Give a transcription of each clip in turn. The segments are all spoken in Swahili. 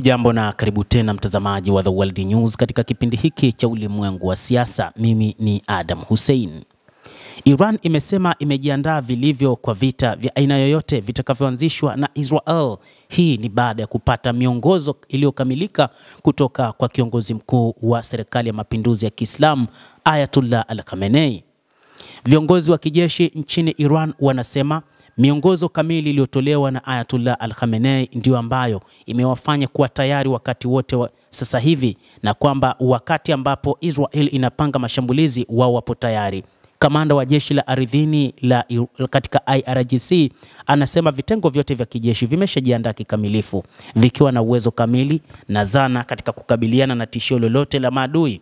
Hujambo na karibu tena mtazamaji wa The World News katika kipindi hiki cha ulimwengu wa siasa. Mimi ni Adam Hussein. Iran imesema imejiandaa vilivyo kwa vita vya aina yoyote vitakavyoanzishwa na Israel. Hii ni baada ya kupata miongozo iliyokamilika kutoka kwa kiongozi mkuu wa serikali ya mapinduzi ya Kiislamu Ayatollah Al-Khamenei. Viongozi wa kijeshi nchini Iran wanasema miongozo kamili iliyotolewa na Ayatollah Al-Khamenei ndio ambayo imewafanya kuwa tayari wakati wote sasa hivi, na kwamba wakati ambapo Israel inapanga mashambulizi wao wapo tayari. Kamanda wa jeshi la ardhini katika IRGC anasema vitengo vyote vya kijeshi vimeshajiandaa kikamilifu vikiwa na uwezo kamili na zana katika kukabiliana na tishio lolote la maadui.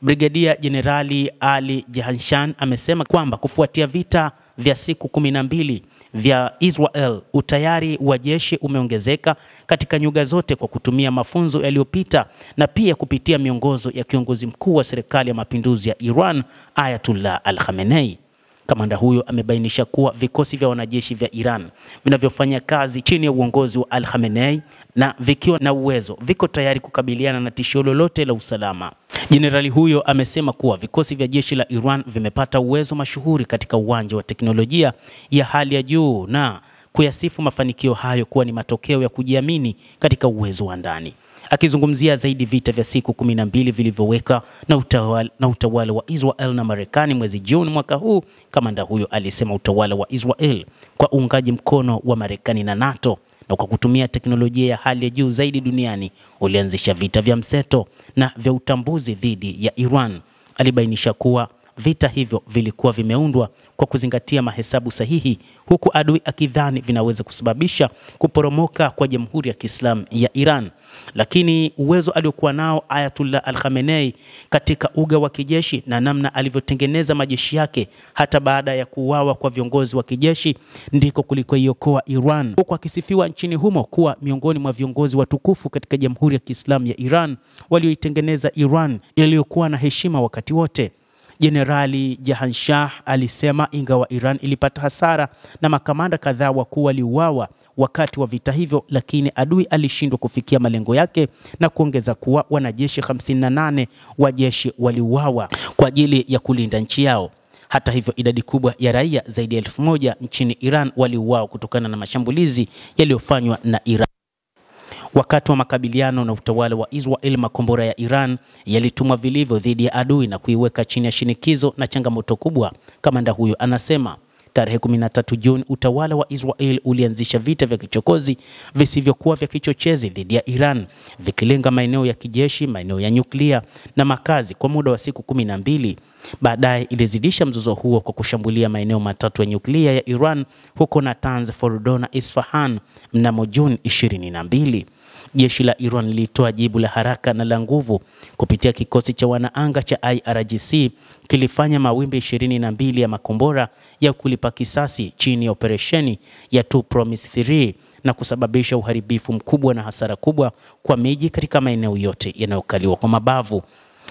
Brigadia Jenerali Ali Jahanshan amesema kwamba kufuatia vita vya siku 12 vya Israel, utayari wa jeshi umeongezeka katika nyuga zote kwa kutumia mafunzo yaliyopita na pia kupitia miongozo ya kiongozi mkuu wa serikali ya mapinduzi ya Iran Ayatollah Al-Khamenei. Kamanda huyo amebainisha kuwa vikosi vya wanajeshi vya Iran vinavyofanya kazi chini ya uongozi wa Al-Khamenei na vikiwa na uwezo viko tayari kukabiliana na tishio lolote la usalama. Jenerali huyo amesema kuwa vikosi vya jeshi la Iran vimepata uwezo mashuhuri katika uwanja wa teknolojia ya hali ya juu na kuyasifu mafanikio hayo kuwa ni matokeo ya kujiamini katika uwezo wa ndani. Akizungumzia zaidi vita vya siku 12 vilivyoweka na utawala wa Israel na Marekani mwezi Juni mwaka huu, kamanda huyo alisema utawala wa Israel kwa uungaji mkono wa Marekani na NATO na kwa kutumia teknolojia ya hali ya juu zaidi duniani ulianzisha vita vya mseto na vya utambuzi dhidi ya Iran. Alibainisha kuwa vita hivyo vilikuwa vimeundwa kwa kuzingatia mahesabu sahihi, huku adui akidhani vinaweza kusababisha kuporomoka kwa Jamhuri ya Kiislamu ya Iran. Lakini uwezo aliokuwa nao Ayatollah Al-Khamenei katika uga wa kijeshi na namna alivyotengeneza majeshi yake hata baada ya kuuawa kwa viongozi wa kijeshi ndiko kulikoiokoa Iran, huku akisifiwa nchini humo kuwa miongoni mwa viongozi watukufu katika Jamhuri ya Kiislamu ya Iran walioitengeneza Iran iliyokuwa na heshima wakati wote. Jenerali Jahanshah alisema ingawa Iran ilipata hasara na makamanda kadhaa wakuu waliuawa wakati wa vita hivyo, lakini adui alishindwa kufikia malengo yake na kuongeza kuwa wanajeshi 58 wa jeshi waliuawa kwa ajili ya kulinda nchi yao. Hata hivyo, idadi kubwa ya raia zaidi ya 1000 nchini Iran waliuawa kutokana na mashambulizi yaliyofanywa na Iran. Wakati wa makabiliano na utawala wa Israel, makombora ya Iran yalitumwa vilivyo dhidi ya adui na kuiweka chini ya shinikizo na changamoto kubwa. Kamanda huyo anasema tarehe 13 Juni utawala wa Israel ulianzisha vita vya kichokozi visivyokuwa vya kichochezi dhidi ya Iran, vikilenga maeneo ya kijeshi, maeneo ya nyuklia na makazi kwa muda wa siku 12. Baadaye ilizidisha mzozo huo kwa kushambulia maeneo matatu ya nyuklia ya Iran huko Natanz, Fordo na Isfahan mnamo Juni 22. Jeshi la Iran lilitoa jibu la haraka na la nguvu kupitia kikosi cha wanaanga cha IRGC, kilifanya mawimbi 22 ya makombora ya kulipa kisasi chini ya operesheni ya Two Promise 3 na kusababisha uharibifu mkubwa na hasara kubwa kwa miji katika maeneo yote yanayokaliwa kwa mabavu.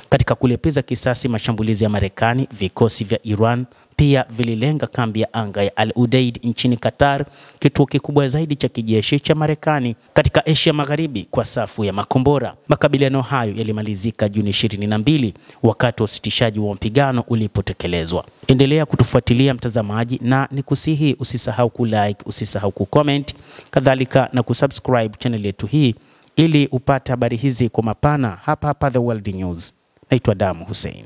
Katika kulipiza kisasi mashambulizi ya Marekani, vikosi vya Iran pia vililenga kambi ya anga ya Al Udeid nchini Qatar, kituo kikubwa zaidi cha kijeshi cha Marekani katika Asia Magharibi kwa safu ya makombora. Makabiliano hayo yalimalizika Juni 22 wakati usitishaji wa mapigano ulipotekelezwa. Endelea kutufuatilia mtazamaji, na nikusihi usisahau kulike, usisahau kucomment, kadhalika na kusubscribe channel yetu hii ili upate habari hizi kwa mapana hapa The World News. Naitwa Adam Hussein.